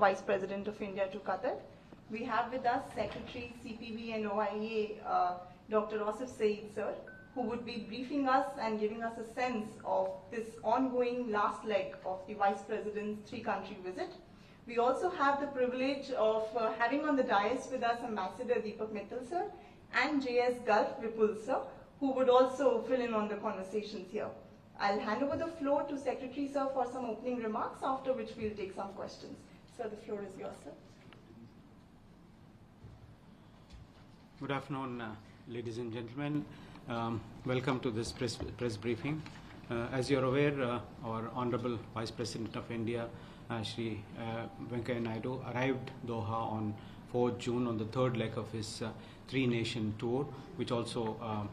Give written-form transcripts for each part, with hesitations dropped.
Vice President of India to Qatar. We have with us Secretary CPV&OIA, Dr. Asif Saeed sir, who would be briefing us and giving us a sense of this ongoing last leg of the Vice President's three-country visit. We also have the privilege of having on the dais with us Ambassador Deepak Mittal sir and JS Gulf Vipul sir, who would also fill in on the conversations here. I'll hand over the floor to Secretary sir for some opening remarks, after which we'll take some questions. Sir, the floor is yours, sir. Good afternoon, ladies and gentlemen. Welcome to this press briefing. As you're aware, our Honorable Vice President of India, Shri Venkaiah Naidu, arrived Doha on 4th June on the third leg of his three-nation tour, which also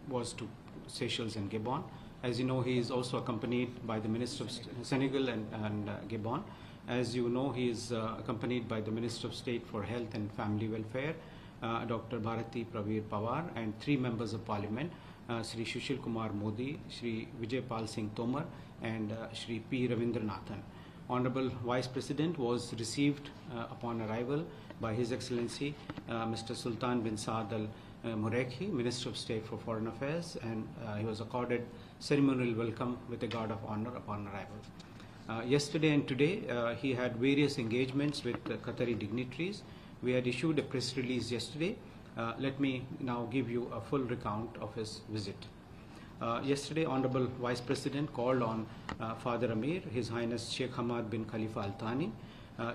was to Seychelles and Gabon. As you know, he is also accompanied by the Minister of Senegal and Gabon. As you know, he is accompanied by the Minister of State for Health and Family Welfare, Dr. Bharati Praveer Pawar, and three members of Parliament, Sri Sushil Kumar Modi, Sri Vijay Pal Singh Tomar, and Sri P. Ravindranathan. Honorable Vice President was received upon arrival by His Excellency Mr. Sultan bin Saad Al Murekhi, Minister of State for Foreign Affairs, and he was accorded ceremonial welcome with a guard of honor upon arrival. Yesterday and today, he had various engagements with Qatari dignitaries. We had issued a press release yesterday. Let me now give you a full recount of his visit. Yesterday, Honorable Vice President called on Father Amir, His Highness Sheikh Hamad bin Khalifa Al Thani.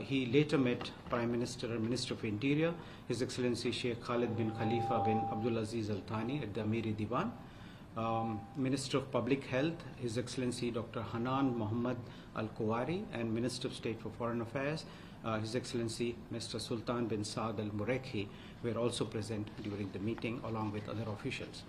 He later met Prime Minister and Minister of Interior, His Excellency Sheikh Khalid bin Khalifa bin Abdulaziz Al Thani at the Amiri Diwan. Minister of Public Health, His Excellency Dr. Hanan Muhammad Al Kuwari, and Minister of State for Foreign Affairs, His Excellency Mr. Sultan bin Saad Al Murekhi, were also present during the meeting along with other officials.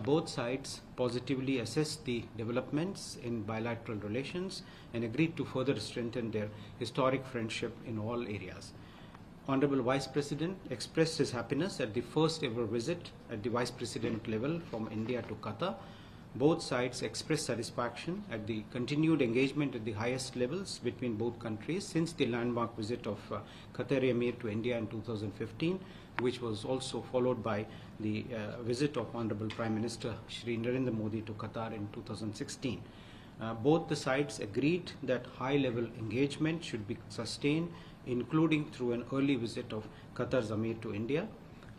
Both sides positively assessed the developments in bilateral relations and agreed to further strengthen their historic friendship in all areas. Honorable Vice President expressed his happiness at the first ever visit at the Vice President level from India to Qatar. Both sides expressed satisfaction at the continued engagement at the highest levels between both countries since the landmark visit of Qatari Emir to India in 2015, which was also followed by the visit of Honorable Prime Minister Shri Narendra Modi to Qatar in 2016. Both the sides agreed that high-level engagement should be sustained, including through an early visit of Qatar's Amir to India.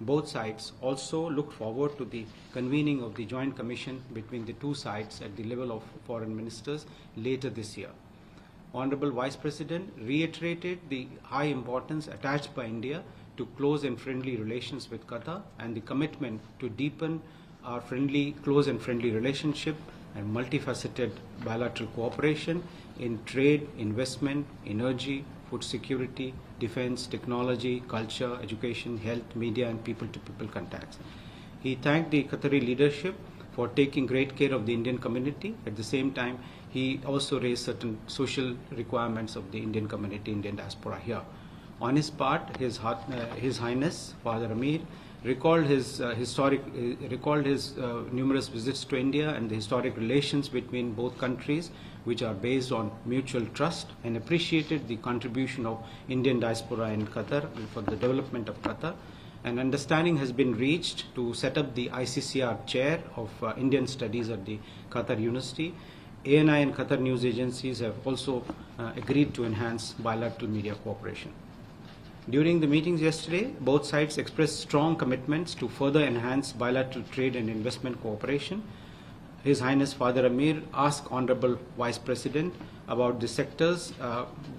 Both sides also look forward to the convening of the joint commission between the two sides at the level of foreign ministers later this year. Honorable Vice President reiterated the high importance attached by India to close and friendly relations with Qatar and the commitment to deepen our close and friendly relationship and multifaceted bilateral cooperation in trade, investment, energy, food security, defense, technology, culture, education, health, media, and people-to-people contacts. He thanked the Qatari leadership for taking great care of the Indian community. At the same time, he also raised certain social requirements of the Indian community, Indian diaspora here. On his part, His Highness Father Amir recalled his numerous visits to India and the historic relations between both countries, which are based on mutual trust, and appreciated the contribution of Indian diaspora in Qatar for the development of Qatar. An understanding has been reached to set up the ICCR chair of Indian studies at the Qatar University. ANI and Qatar news agencies have also agreed to enhance bilateral media cooperation. During the meetings yesterday, both sides expressed strong commitments to further enhance bilateral trade and investment cooperation. His Highness Father Amir asked Honorable Vice President about the sectors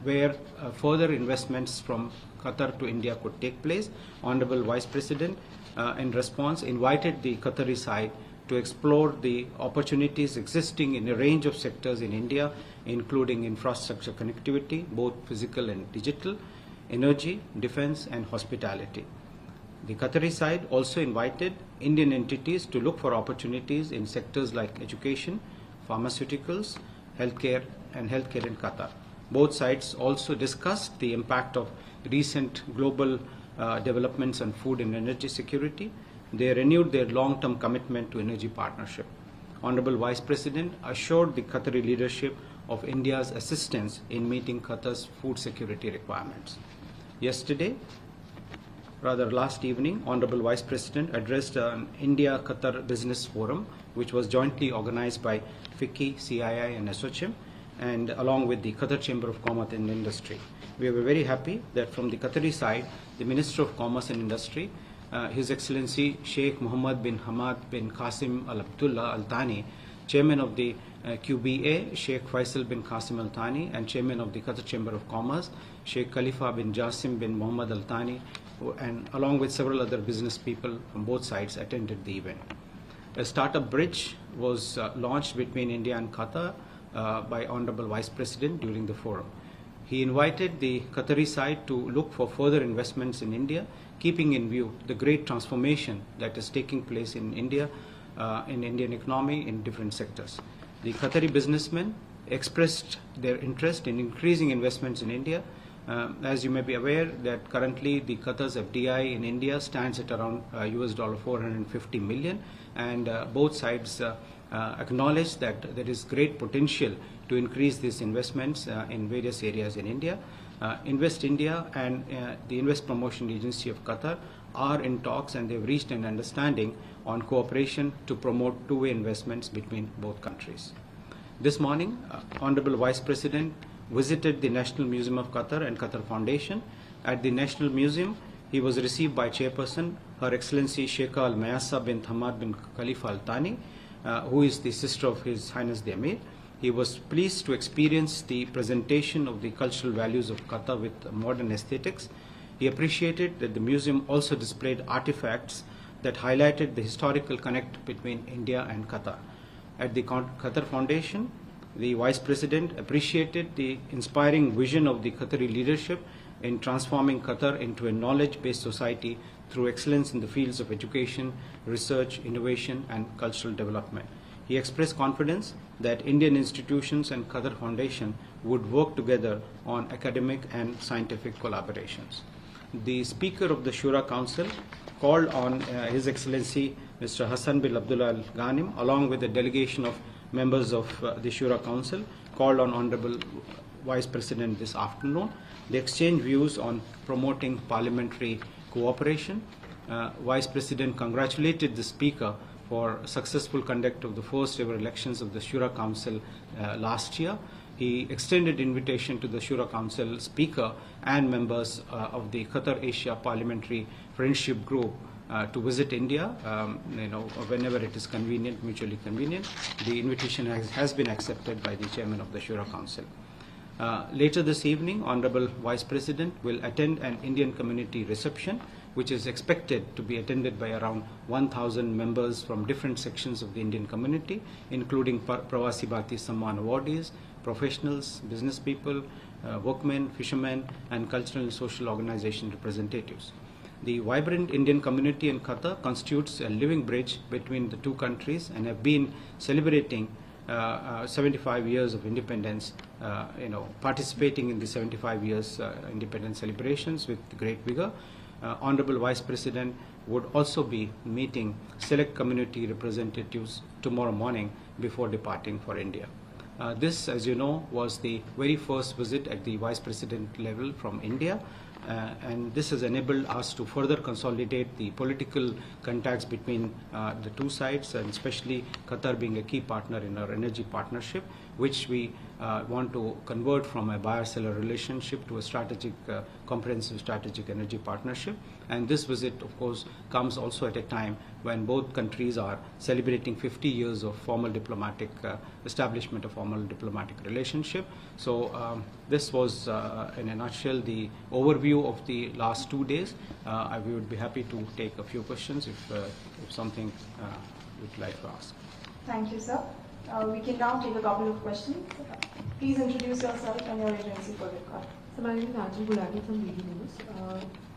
where further investments from Qatar to India could take place. Honorable Vice President, in response, invited the Qatari side to explore the opportunities existing in a range of sectors in India, including infrastructure connectivity, both physical and digital, energy, defense, and hospitality. The Qatari side also invited Indian entities to look for opportunities in sectors like education, pharmaceuticals, healthcare in Qatar. Both sides also discussed the impact of recent global developments on food and energy security. They renewed their long-term commitment to energy partnership. Honorable Vice President assured the Qatari leadership of India's assistance in meeting Qatar's food security requirements. Last evening, Honorable Vice President addressed an India-Qatar Business Forum, which was jointly organized by FICCI, CII and SOCHM, and along with the Qatar Chamber of Commerce and Industry. We were very happy that from the Qatari side, the Minister of Commerce and Industry, His Excellency Sheikh Mohammed bin Hamad bin Qasim Al Abdullah Al Thani, Chairman of the QBA, Sheikh Faisal bin Qasim Al Thani, and Chairman of the Qatar Chamber of Commerce, Sheikh Khalifa bin Jasim bin Mohammed Al Thani, and along with several other business people from both sides attended the event. A startup bridge was launched between India and Qatar by Honorable Vice President during the forum. He invited the Qatari side to look for further investments in India, keeping in view the great transformation that is taking place in India, in Indian economy in different sectors. The Qatari businessmen expressed their interest in increasing investments in India. As you may be aware that currently the Qatar's FDI in India stands at around US $450 million, and both sides acknowledge that there is great potential to increase these investments in various areas in India. Invest India and the Invest Promotion Agency of Qatar are in talks, and they've reached an understanding on cooperation to promote two-way investments between both countries. This morning, Honorable Vice President visited the National Museum of Qatar and Qatar Foundation. At the National Museum, he was received by Chairperson Her Excellency Sheikha Al Mayasa bint Hamad bin Khalifa Al Thani, who is the sister of His Highness the Amir. He was pleased to experience the presentation of the cultural values of Qatar with modern aesthetics. He appreciated that the museum also displayed artifacts that highlighted the historical connect between India and Qatar. At the Qatar Foundation, the Vice President appreciated the inspiring vision of the Qatari leadership in transforming Qatar into a knowledge-based society through excellence in the fields of education, research, innovation, and cultural development. He expressed confidence that Indian institutions and Qatar Foundation would work together on academic and scientific collaborations. The Speaker of the Shura Council called on His Excellency Mr. Hassan bin Abdullah Al Ghanim, along with a delegation of members of the Shura Council, called on Honorable Vice President this afternoon. They exchanged views on promoting parliamentary cooperation. Vice President congratulated the Speaker for successful conduct of the first ever elections of the Shura Council last year. He extended invitation to the Shura Council Speaker and members of the Qatar Asia Parliamentary Friendship Group to visit India, whenever it is convenient, mutually convenient. The invitation has been accepted by the Chairman of the Shura Council. Later this evening, Honorable Vice President will attend an Indian community reception, which is expected to be attended by around 1,000 members from different sections of the Indian community, including Pravasi Bharati Samman awardees, professionals, business people, workmen, fishermen, and cultural and social organization representatives. The vibrant Indian community in Qatar constitutes a living bridge between the two countries and have been celebrating 75 years of independence, participating in the 75 years independence celebrations with great vigor. Honorable Vice President would also be meeting select community representatives tomorrow morning before departing for India. This, as you know, was the very first visit at the Vice President level from India. And this has enabled us to further consolidate the political contacts between the two sides, and especially Qatar being a key partner in our energy partnership, which we want to convert from a buyer-seller relationship to a strategic, comprehensive strategic energy partnership. And this visit, of course, comes also at a time when both countries are celebrating 50 years of formal diplomatic establishment of formal diplomatic relationship. So this was, in a nutshell, the overview of the last 2 days. We would be happy to take a few questions if something you'd like to ask. Thank you, sir. We can now take a couple of questions. Please introduce yourself and your agency for the call. So my name is Anjali Gulati from BD News.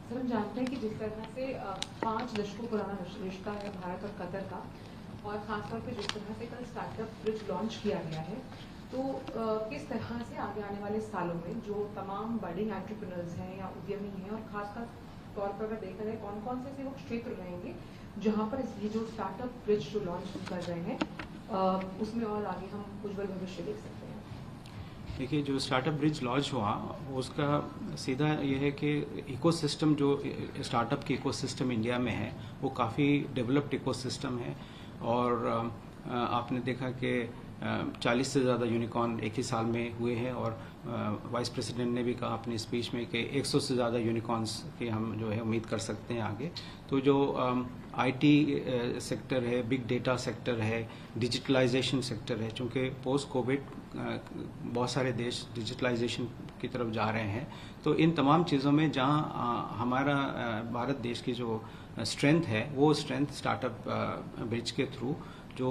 Sir हम जानते हैं कि जिस तरह से 5 दशकों पुराना रिश्ता है भारत और कतर का, और खासतौर पे जिस तरह से कल स्टार्टअप ब्रिज लॉन्च किया गया है, तो किस तरह से आगे आने वाले सालों में जो तमाम बडिंग एंटरप्रेन्योर्स हैं या उद्यमी हैं, और खास तौर पर अगर देखा जाए कौन कौन से वो क्षेत्र रहेंगे जहाँ पर ये जो स्टार्टअप ब्रिज जो लॉन्च कर रहे हैं उसमें और आगे हम उज्जवल भविष्य देख सकते हैं? देखिए, जो स्टार्टअप ब्रिज लॉन्च हुआ उसका सीधा ये है कि इकोसिस्टम जो स्टार्टअप की इकोसिस्टम इंडिया में है वो काफ़ी डेवलप्ड इकोसिस्टम है। और आपने देखा कि 40 से ज़्यादा यूनिकॉर्न एक ही साल में हुए हैं, और वाइस प्रेसिडेंट ने भी कहा अपनी स्पीच में कि 100 से ज़्यादा यूनिकॉर्न्स की हम जो है उम्मीद कर सकते हैं आगे। तो जो आईटी सेक्टर है, बिग डेटा सेक्टर है, डिजिटलाइजेशन सेक्टर है, चूँकि पोस्ट कोविड बहुत सारे देश डिजिटलाइजेशन की तरफ जा रहे हैं, तो इन तमाम चीज़ों में जहाँ हमारा भारत देश की जो स्ट्रेंथ है वो स्ट्रेंथ स्टार्टअप ब्रिज के थ्रू जो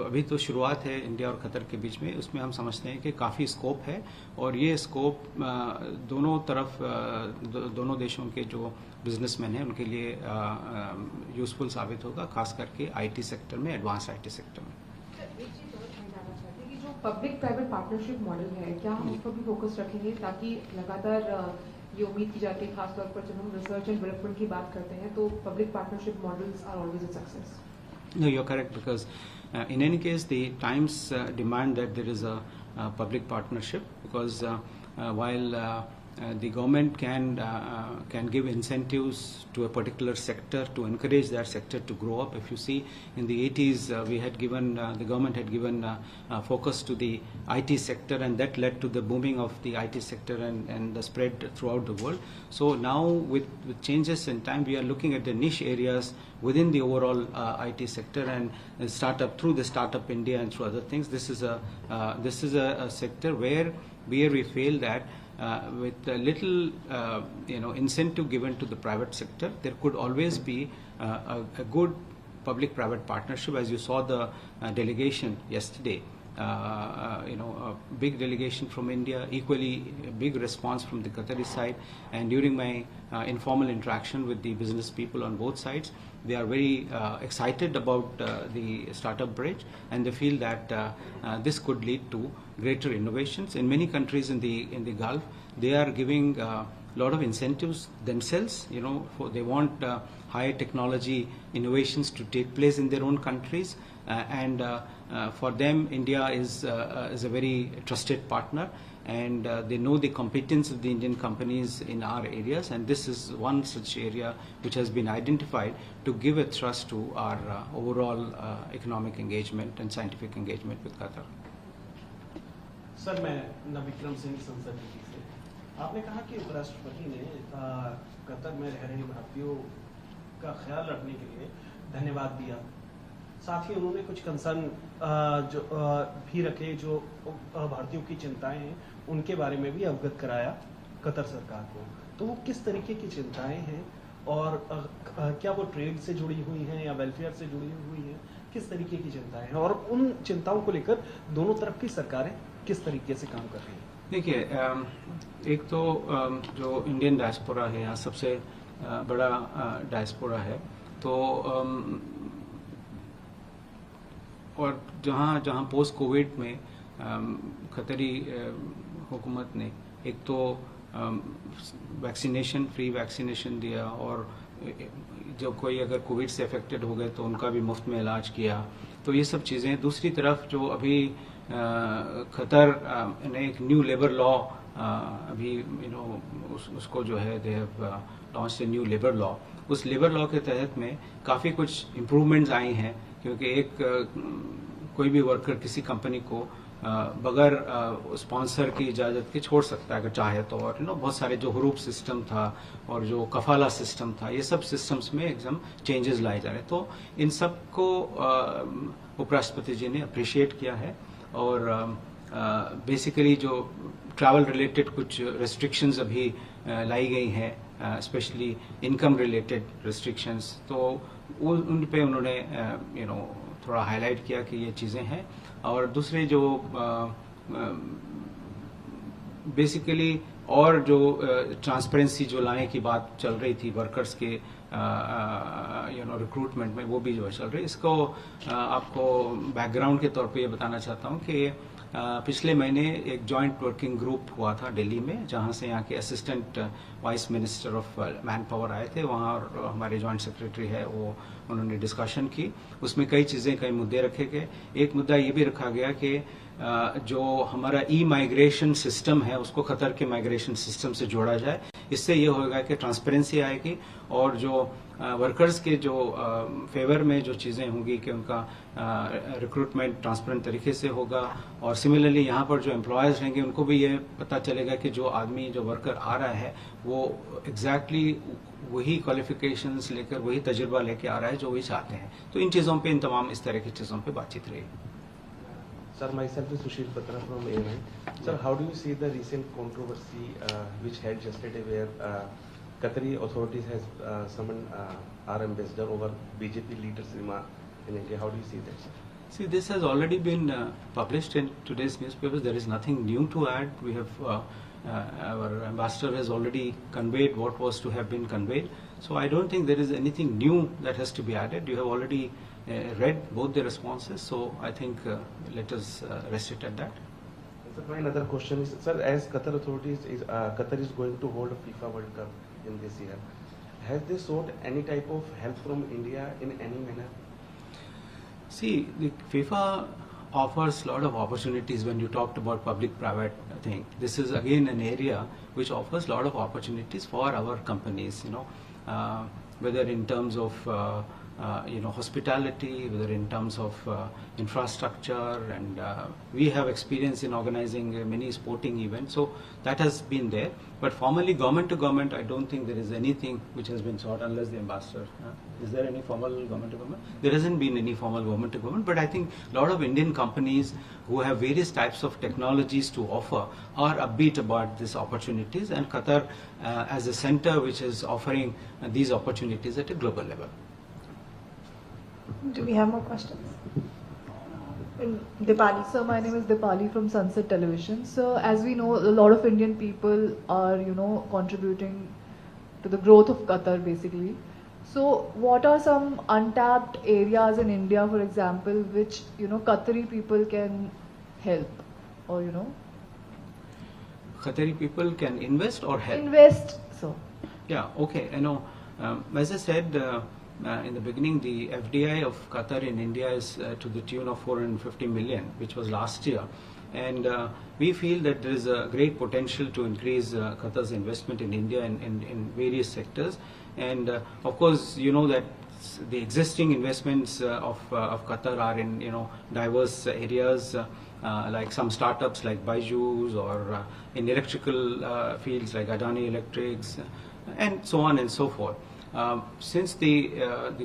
अभी तो शुरुआत है इंडिया और कतर के बीच में, उसमें हम समझते हैं कि काफ़ी स्कोप है। और ये स्कोप दोनों तरफ दोनों देशों के जो बिजनेसमैन हैं उनके लिए यूजफुल साबित होगा, खास करके आईटी सेक्टर में, एडवांस आईटी सेक्टर में। एक चीज और मैं जानना चाहती हूँ कि जो पब्लिक प्राइवेट पार्टनरशिप मॉडल है, क्या हम उस पर भी फोकस रखेंगे ताकि लगातार ये उम्मीद की जाती है, खासतौर पर जब हम रिसर्च एंड डेवलपमेंट की बात करते हैं तो public partnership models are always a success? No, you're correct, because in any case the times demand that there is a public partnership, because while the government can give incentives to a particular sector to encourage that sector to grow up. If you see, in the 80s we had given the government had given focus to the IT sector, and that led to the booming of the IT sector and the spread throughout the world. So now with changes in time, we are looking at the niche areas within the overall IT sector, and startup through the Startup India and through other things. This is a sector where we feel that with a little incentive given to the private sector, there could always be a good public-private partnership. As you saw the delegation yesterday, a big delegation from India, equally a big response from the Qatari side. And during my informal interaction with the business people on both sides, they are very excited about the startup bridge, and they feel that this could lead to greater innovations. In many countries in the Gulf, they are giving a lot of incentives themselves. They want high technology innovations to take place in their own countries, and for them, India is a very trusted partner, and they know the competence of the Indian companies in our areas, and this is one such area which has been identified to give a thrust to our overall economic engagement and scientific engagement with Qatar. Sir, मैं नविक्रम सिंह संसद से। आपने कहा कि उपराष्ट्रपति ने Qatar में रह रहे भारतीयों का ख्याल रखने के लिए धन्यवाद दिया, साथ ही उन्होंने कुछ कंसर्न जो भी रखे, जो भारतीयों की चिंताएं हैं उनके बारे में भी अवगत कराया कतर सरकार को। तो वो किस तरीके की चिंताएं हैं, और क्या वो ट्रेड से जुड़ी हुई हैं या वेलफेयर से जुड़ी हुई हैं, किस तरीके की चिंताएं हैं, और उन चिंताओं को लेकर दोनों तरफ की सरकारें किस तरीके से काम कर रही हैं? देखिए, एक तो जो इंडियन डायस्पोरा है, यहाँ सबसे बड़ा डायस्पोरा है, तो और जहाँ पोस्ट कोविड में कतरी हुकूमत ने एक तो फ्री वैक्सीनेशन दिया, और जो कोई अगर कोविड से अफेक्टेड हो गए तो उनका भी मुफ्त में इलाज किया, तो ये सब चीज़ें। दूसरी तरफ जो अभी कतर ने एक न्यू लेबर लॉ अभी उसको जो है they have launched a new labour law. उस लेबर लॉ के तहत में काफ़ी कुछ इम्प्रूवमेंट्स आई हैं, क्योंकि कोई भी वर्कर किसी कंपनी को बगैर स्पॉन्सर की इजाज़त के छोड़ सकता है अगर चाहे तो। और बहुत सारे जो हरूफ सिस्टम था और जो कफाला सिस्टम था, ये सब सिस्टम्स में एकदम चेंजेस लाए जा रहे हैं। तो इन सब को उपराष्ट्रपति जी ने अप्रिशिएट किया है, और बेसिकली जो ट्रैवल रिलेटेड कुछ रेस्ट्रिक्शंस अभी लाई गई हैं, स्पेशली इनकम रिलेटेड रेस्ट्रिक्शंस, तो उन पे उन्होंने थोड़ा हाईलाइट किया कि ये चीज़ें हैं। और दूसरे जो बेसिकली और जो ट्रांसपेरेंसी जो लाने की बात चल रही थी वर्कर्स के रिक्रूटमेंट में, वो भी जो चल रही है। इसको आपको बैकग्राउंड के तौर पे ये बताना चाहता हूँ कि पिछले महीने एक जॉइंट वर्किंग ग्रुप हुआ था दिल्ली में, जहाँ से यहाँ के assistant vice minister of man power आए थे वहाँ, और हमारे जॉइंट सेक्रेटरी है वो, उन्होंने डिस्कशन की। उसमें कई चीज़ें, कई मुद्दे रखे गए। एक मुद्दा ये भी रखा गया कि जो हमारा माइग्रेशन सिस्टम है उसको कतर के माइग्रेशन सिस्टम से जोड़ा जाए। इससे ये होगा कि ट्रांसपेरेंसी आएगी और जो वर्कर्स के जो फेवर में जो चीज़ें होंगी कि उनका रिक्रूटमेंट ट्रांसपेरेंट तरीके से होगा, और सिमिलरली यहाँ पर जो एम्प्लॉयर्स रहेंगे उनको भी ये पता चलेगा कि जो आदमी जो वर्कर आ रहा है वो एग्जैक्टली वही क्वालिफिकेशंस लेकर वही तजुर्बा लेके आ रहा है जो वही चाहते हैं। तो इन चीज़ों पे, इन तमाम इस तरह की चीज़ों पे बातचीत रहेगी। Sir, myself is Sushil Batra from AMI. Sir, how do you see the recent controversy which held yesterday where Qatari authorities has summoned our ambassador over BJP leader's remark in India? How do you see that, sir? See, this has already been published in today's newspapers. There is nothing new to add. We have our ambassador has already conveyed what was to have been conveyed. So I don't think there is anything new that has to be added. You have already read both the responses. So I think let us rest it at that. Sir, my another question is, sir, as Qatar authorities Qatar is going to hold a FIFA World Cup in this year. Has they sought any type of help from India in any manner? See, the FIFA offers a lot of opportunities when you talked about public-private thing. This is again an area which offers a lot of opportunities for our companies, whether in terms of hospitality, whether in terms of infrastructure, and we have experience in organizing many sporting events, so that has been there. But formally, government to government, I don't think there is anything which has been sought unless the ambassador. Is there any formal government to government? There hasn't been any formal government to government, but I think a lot of Indian companies who have various types of technologies to offer are upbeat about these opportunities, and Qatar as a center which is offering these opportunities at a global level. Do we have more questions? Dipali. So my name is Dipali from Sunset Television. So as we know, a lot of Indian people are, contributing to the growth of Qatar basically. So what are some untapped areas in India, for example, which, Qatari people can help or, Qatari people can invest or help? invest, so. Yeah, okay. As I said in the beginning, the FDI of Qatar in India is to the tune of 450 million, which was last year. And we feel that there is a great potential to increase Qatar's investment in India in various sectors. And of course, you know that the existing investments of Qatar are in diverse areas, like some startups like Byju's, or in electrical fields like Adani Electrics, and so on and so forth. Since the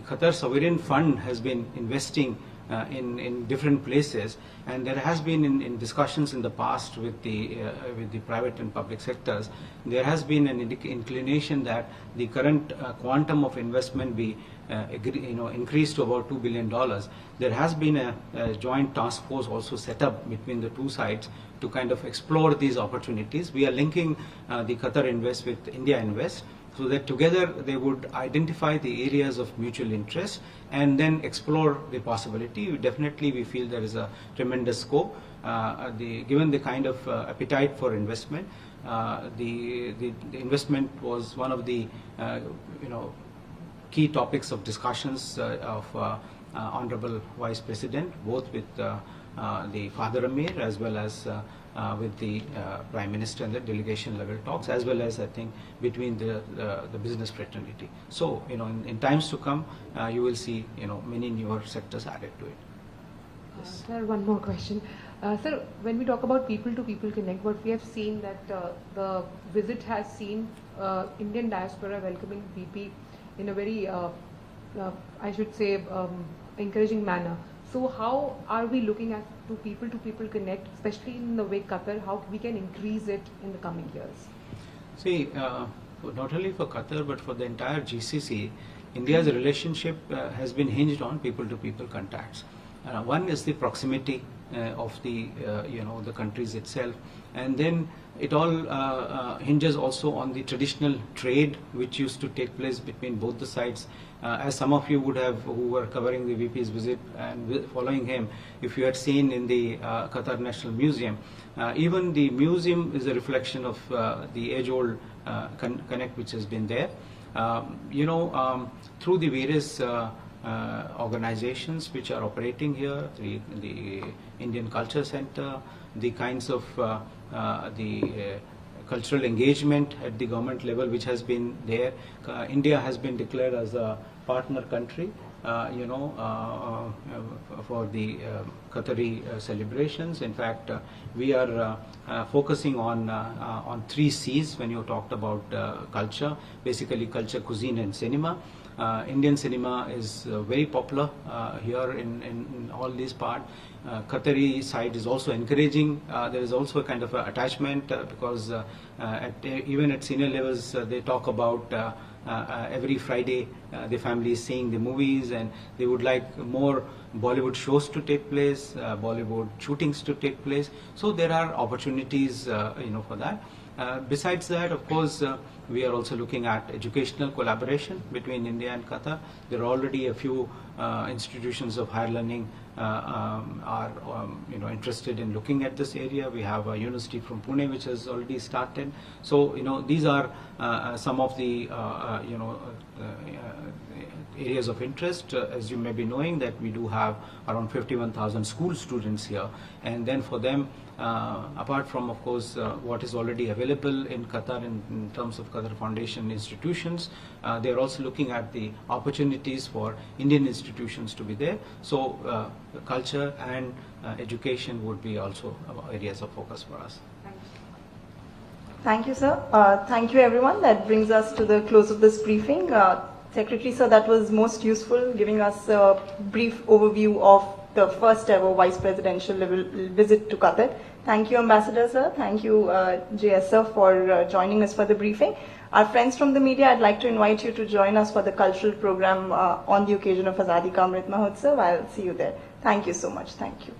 Qatar Sovereign Fund has been investing in different places, and there has been in discussions in the past with the private and public sectors, there has been an inclination that the current quantum of investment be increased to about $2 billion. There has been a joint task force also set up between the two sides to kind of explore these opportunities. We are linking the Qatar Invest with India Invest, so that together they would identify the areas of mutual interest and then explore the possibility. Definitely we feel there is a tremendous scope. Given the kind of appetite for investment, the investment was one of the key topics of discussions of Honorable Vice President, both with the Father Amir as well as with the Prime Minister and the delegation level talks, as well as I think between the business fraternity. So in times to come, you will see many newer sectors added to it. Yes. Sir, one more question. Sir, when we talk about people-to-people connect, what we have seen that the visit has seen Indian diaspora welcoming VP in a very, I should say, encouraging manner. So how are we looking at to people connect, especially in the way Qatar, how we can increase it in the coming years? See, not only for Qatar but for the entire GCC, India's relationship has been hinged on people-to-people contacts. One is the proximity of the countries itself, and then it all hinges also on the traditional trade which used to take place between both the sides. As some of you would have, who were covering the VP's visit and following him, if you had seen in the Qatar National Museum, even the museum is a reflection of the age-old connect which has been there. Through the various organizations which are operating here, the Indian Culture Center, the kinds of cultural engagement at the government level which has been there. India has been declared as a partner country, for the Qatari celebrations. In fact, we are focusing on 3 C's when you talked about culture, basically culture, cuisine and cinema. Indian cinema is very popular here in all these parts. Qatari side is also encouraging. There is also a kind of attachment because even at senior levels they talk about every Friday the family is seeing the movies, and they would like more Bollywood shows to take place, Bollywood shootings to take place. So there are opportunities for that. Besides that, of course, we are also looking at educational collaboration between India and Qatar. There are already a few institutions of higher learning are interested in looking at this area. We have a university from Pune which has already started. So these are some of the areas of interest. As you may be knowing that we do have around 51,000 school students here, and then for them, apart from of course what is already available in Qatar in terms of Qatar Foundation institutions, they are also looking at the opportunities for Indian institutions to be there. So culture and education would be also areas of focus for us. Thank you, sir. Thank you, everyone. That brings us to the close of this briefing. Secretary, sir, that was most useful, giving us a brief overview of the first ever vice presidential level visit to Qatar. Thank you, Ambassador, sir. Thank you, JS, sir, for joining us for the briefing. Our friends from the media, I'd like to invite you to join us for the cultural program on the occasion of Azadi Ka Amrit Mahotsav. I'll see you there. Thank you so much. Thank you.